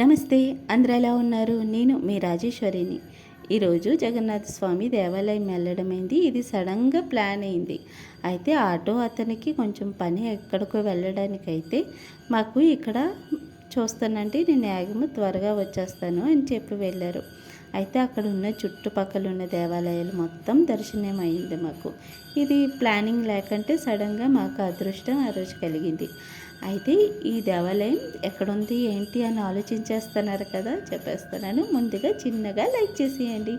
నమస్తే, అందరూ ఎలా ఉన్నారు? నేను మీ రాజేశ్వరిని. ఈరోజు జగన్నాథ స్వామి దేవాలయం వెళ్ళడమైంది. ఇది సడన్గా ప్లాన్ అయింది. అయితే ఆటో అతనికి కొంచెం పని ఎక్కడికో వెళ్ళడానికైతే మాకు ఇక్కడ చూస్తానండి, నేను యాగము త్వరగా వచ్చేస్తాను అని చెప్పి వెళ్ళారు. అయితే అక్కడ ఉన్న చుట్టుపక్కల ఉన్న దేవాలయాలు మొత్తం దర్శనం అయింది మాకు. ఇది ప్లానింగ్ లేకంటే సడన్గా మాకు అదృష్టం ఆ రోజు కలిగింది. అయితే ఈ దేవాలయం ఎక్కడుంది ఏంటి అని ఆలోచించేస్తున్నారు కదా, చెప్పేస్తున్నాను. ముందుగా చిన్నగా లైక్ చేసేయండి.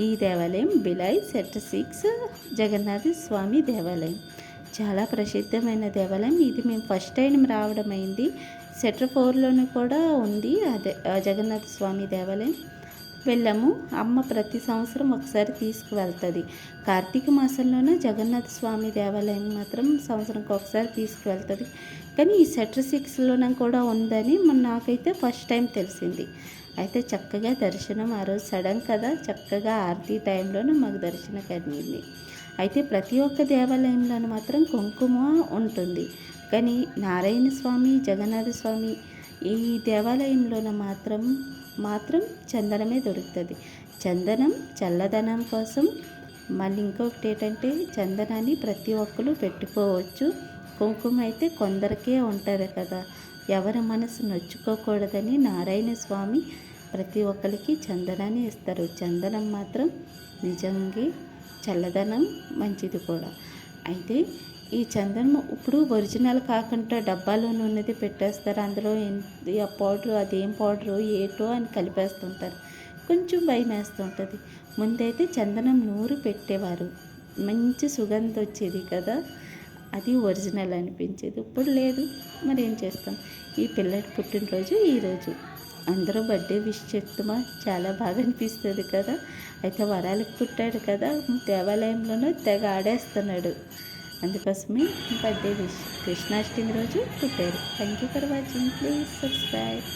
ఈ దేవాలయం బిలాయ్ సెక్టర్ 6 జగన్నాథ స్వామి దేవాలయం. చాలా ప్రసిద్ధమైన దేవాలయం. ఇది మేము ఫస్ట్ టైం రావడం అయింది. సెక్టర్ 4లోనే కూడా ఉంది అదే జగన్నాథ స్వామి దేవాలయం. వెళ్ళాము. అమ్మ ప్రతి సంవత్సరం ఒకసారి తీసుకువెళ్తుంది. కార్తీక మాసంలోనే జగన్నాథ స్వామి దేవాలయం మాత్రం సంవత్సరంకి ఒకసారి తీసుకువెళ్తుంది. కానీ ఈ సెక్టర్ 6లోనే కూడా ఉందని నాకైతే ఫస్ట్ టైం తెలిసింది. అయితే చక్కగా దర్శనం ఆ రోజు సడన్ కదా, చక్కగా ఆరతి టైంలోనే మాకు దర్శనం కలిగింది. అయితే ప్రతి ఒక్క దేవాలయంలోనూ మాత్రం కుంకుమ ఉంటుంది, కానీ నారాయణ స్వామి, జగన్నాథ స్వామి ఈ దేవాలయంలోన మాత్రం చందనమే దొరుకుతుంది. చందనం చల్లదనం కోసం. మళ్ళీ ఇంకొకటి ఏంటంటే చందనాన్ని ప్రతి ఒక్కరు పెట్టుకోవచ్చు. కుంకుమ అయితే కొందరికే ఉంటుంది కదా, ఎవరి మనసు నొచ్చుకోకూడదని నారాయణ స్వామి ప్రతి ఒక్కరికి చందనాన్ని ఇస్తారు. చందనం మాత్రం నిజంగా చల్లదనం మంచిది కూడా. అయితే ఈ చందనం ఇప్పుడు ఒరిజినల్ కాకుండా డబ్బాలోనే ఉన్నది పెట్టేస్తారు. అందులో ఆ పౌడరు, అదేం పౌడరు ఏటో అని కలిపేస్తుంటారు. కొంచెం భయం వేస్తుంటుంది. ముందైతే చందనం నూరు పెట్టేవారు, మంచి సుగంధం వచ్చేది కదా, అది ఒరిజినల్ అనిపించేది. ఇప్పుడు లేదు, మరి ఏం చేస్తాం. ఈ పిల్లడి పుట్టినరోజు ఈరోజు అందరూ బర్త్డే విష్ చెప్తామా, చాలా బాగా అనిపిస్తుంది కదా. అయితే వరాలకు పుట్టాడు కదా, దేవాలయంలోనూ తెగ ఆడేస్తున్నాడు. అందుకోసమే బర్త్డే విష్. కృష్ణాష్టమి రోజు పుట్టారు. Thank you for watching. Please subscribe.